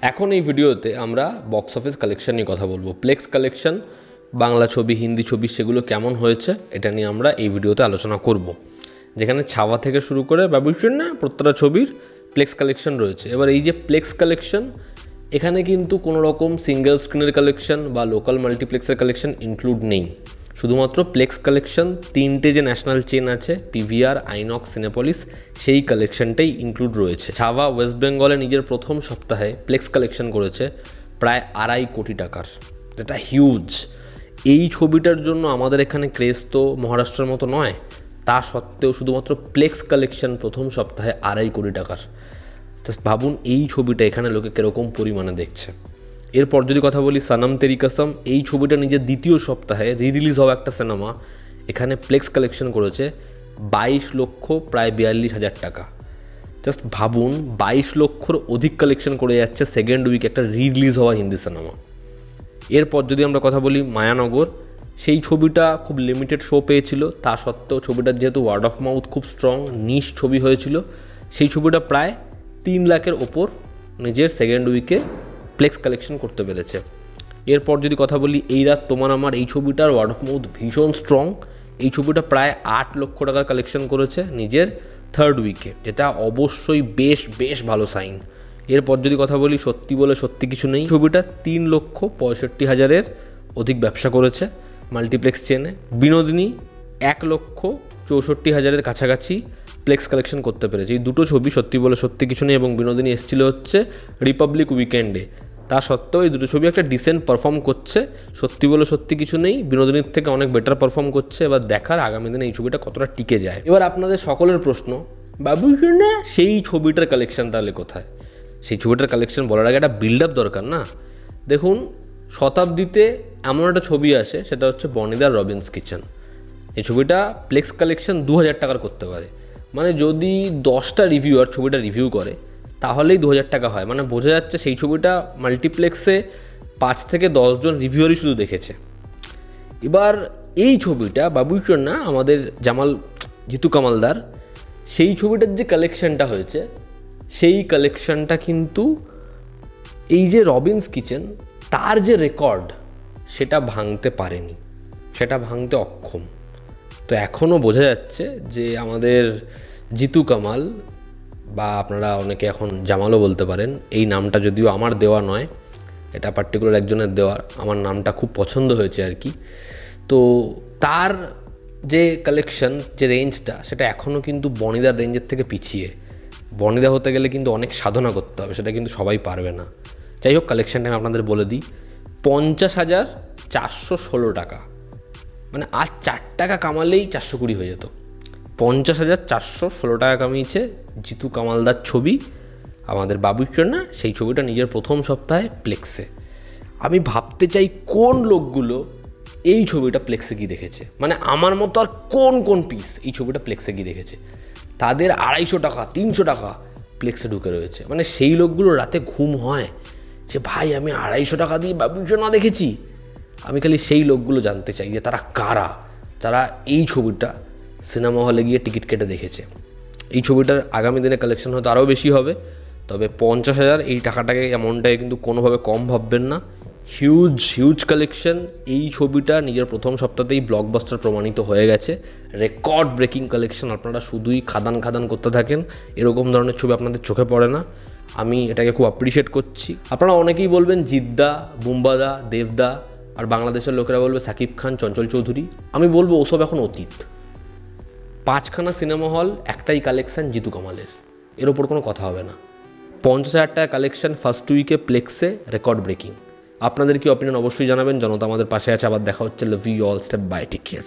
এখন এই ভিডিওতে আমরা বক্স অফিস কালেকশন নিয়ে কথা বলবো। প্লেক্স কালেকশন, বাংলা ছবি, হিন্দি ছবি, সেগুলো কেমন হয়েছে এটা নিয়ে আমরা এই ভিডিওতে আলোচনা করব। যেখানে ছাওয়া থেকে শুরু করে বাবুইচুর না প্রত্যেকটা ছবির প্লেক্স কালেকশন রয়েছে। এবার এই যে প্লেক্স কালেকশন, এখানে কিন্তু কোনো রকম সিঙ্গেল স্ক্রিনের কালেকশন বা লোকাল মাল্টিপ্লেক্সের কালেকশন ইনক্লুড নেই। শুধুমাত্র প্লেক্স কালেকশন, তিনটে যে ন্যাশনাল চেন আছে পিভিআর, আইনক্স, সিনেপলিস, সেই কালেকশনটাই ইনক্লুড রয়েছে। ছাওয়া ওয়েস্ট বেঙ্গলে নিজের প্রথম সপ্তাহে প্লেক্স কালেকশন করেছে প্রায় 2.5 কোটি টাকার, যেটা হিউজ। এই ছবিটার জন্য আমাদের এখানে ক্রেজ তো মহারাষ্ট্রের মতো নয়, তা সত্ত্বেও শুধুমাত্র প্লেক্স কালেকশন প্রথম সপ্তাহে 2.5 কোটি টাকার। জাস্ট ভাবুন এই ছবিটা এখানে লোকে কীরকম পরিমাণে দেখছে। এরপর যদি কথা বলি সনম তেরি কসম, এই ছবিটা নিজের দ্বিতীয় সপ্তাহে রিলিজ হওয়া একটা সিনেমা, এখানে প্লেক্স কালেকশন করেছে 22 লক্ষ প্রায় 42,000 টাকা। জাস্ট ভাবুন 22 লক্ষর অধিক কালেকশন করে যাচ্ছে সেকেন্ড উইক একটা রিলিজ হওয়া হিন্দি সিনেমা। এরপর যদি আমরা কথা বলি মায়ানগর, সেই ছবিটা খুব লিমিটেড শো পেয়েছিল, তা সত্ত্বেও ছবিটার যেহেতু ওয়ার্ড অফ মাউথ খুব স্ট্রং, নিশ ছবি হয়েছিল, সেই ছবিটা প্রায় 3 লাখের ওপর নিজের সেকেন্ড উইকে প্লেক্স কালেকশন করতে পেরেছে। এরপর যদি কথা বলি এই রাত তোমার আমার, এই ছবিটার ওয়ার্ড অফ মাউথ ভীষণ স্ট্রং। এই ছবিটা প্রায় 8 লক্ষ টাকার কালেকশন করেছে নিজের থার্ড উইকে, যেটা অবশ্যই বেশ ভালো সাইন। এরপর যদি কথা বলি সত্যি বলে সত্যি কিছু নেই, ছবিটা 3,65,000-এর অধিক ব্যবসা করেছে মাল্টিপ্লেক্স চেনে। বিনোদিনী 1,64,000-এর কাছাকাছি প্লেক্স কালেকশন করতে পেরেছে। এই দুটো ছবি সত্যি বলে সত্যি কিছু নেই এবং বিনোদিনী এসেছিল হচ্ছে রিপাবলিক উইকেন্ডে, তা সত্ত্বেও এই দুটো ছবি একটা ডিসেন্ট পারফর্ম করছে। সত্যি বলে সত্যি কিছু নেই বিনোদিনীর থেকে অনেক বেটার পারফর্ম করছে। এবার দেখার আগামী দিনে এই ছবিটা কতটা টিকে যায়। এবার আপনাদের সকলের প্রশ্ন, বাবুইচুর না সেই ছবিটার কালেকশন তাহলে কোথায়? সেই ছবিটার কালেকশন বলার আগে একটা বিল্ড আপ দরকার না? দেখুন, শতাব্দীতে এমন একটা ছবি আসে, সেটা হচ্ছে বনিদার রবিনস কিচেন। এই ছবিটা প্লেক্স কালেকশন 2,000 টাকার করতে পারে। মানে যদি 10টা রিভিউয়ার ছবিটা রিভিউ করে তাহলেই 2,000 টাকা হয়। মানে বোঝা যাচ্ছে সেই ছবিটা মাল্টিপ্লেক্সে 5 থেকে 10 জন রিভিউয়ারই শুধু দেখেছে। এবার এই ছবিটা বাবুইচুর না আমাদের জিতু কামালদার, সেই ছবিটার যে কালেকশনটা হয়েছে, সেই কালেকশনটা কিন্তু এই যে রবিনস কিচেন তার যে রেকর্ড সেটা ভাঙতে পারেনি, সেটা ভাঙতে অক্ষম। তো এখনও বোঝা যাচ্ছে যে আমাদের জিতু কামাল, বা আপনারা অনেকে এখন জামালও বলতে পারেন, এই নামটা যদিও আমার দেওয়া নয়, এটা পার্টিকুলার একজনের দেওয়া, আমার নামটা খুব পছন্দ হয়েছে আর কি। তো তার যে কালেকশন, যে রেঞ্জটা, সেটা এখনও কিন্তু বনিদার রেঞ্জের থেকে পিছিয়ে। বনিদা হতে গেলে কিন্তু অনেক সাধনা করতে হবে, সেটা কিন্তু সবাই পারবে না। যাই হোক, কালেকশনটা আমি আপনাদের বলে দিই, 50,416 টাকা। মানে আর 4 টাকা কামালেই 420 হয়ে যেত। 50,416 টাকা কামিয়েছে জিতু কামালদার ছবি আমাদের বাবুইচুর না, সেই ছবিটা নিজের প্রথম সপ্তাহে প্লেক্সে। আমি ভাবতে চাই কোন লোকগুলো এই ছবিটা প্লেক্সে গিয়ে দেখেছে, মানে আমার মতো আর কোন পিস এই ছবিটা প্লেক্সে গিয়ে দেখেছে। তাদের 250 টাকা 300 টাকা প্লেক্সে ঢুকে রয়েছে। মানে সেই লোকগুলো রাতে ঘুম হয় যে ভাই আমি 250 টাকা দিয়ে বাবুইচুর না দেখেছি। আমি খালি সেই লোকগুলো জানতে চাই যে তারা কারা, যারা এই ছবিটা সিনেমা হলে গিয়ে টিকিট কেটে দেখেছে। এই ছবিটার আগামী দিনে কালেকশন হয়তো আরও বেশি হবে, তবে 50,000 এই টাকাটাকে, অ্যামাউন্টটাকে কিন্তু কোনোভাবে কম ভাববেন না। Huge collection. এই ছবিটা নিজের প্রথম সপ্তাহতেই ব্লকবাস্টার প্রমাণিত হয়ে গেছে। Record breaking collection. আপনারা শুধুই খাদান করতে থাকেন, এরকম ধরনের ছবি আপনাদের চোখে পড়ে না। আমি এটাকে খুব অ্যাপ্রিসিয়েট করছি। আপনারা অনেকেই বলবেন জিদ্দা, বুম্বাদা, দেবদা, আর বাংলাদেশের লোকেরা বলবে সাকিব খান, চঞ্চল চৌধুরী। আমি বলবো ওসব এখন অতীত। 5খানা সিনেমা হল, একটাই কালেকশন জিতু কামালের, এর ওপর কোনো কথা হবে না। 50,000 টাকা কালেকশন ফার্স্ট উইকে প্লেক্সে, রেকর্ড ব্রেকিং। আপনাদের কি অপিনিয়ন অবশ্যই জানাবেন। জনতা আমাদের পাশে আছে। আবার দেখা হচ্ছে। Love you all, step by, take care.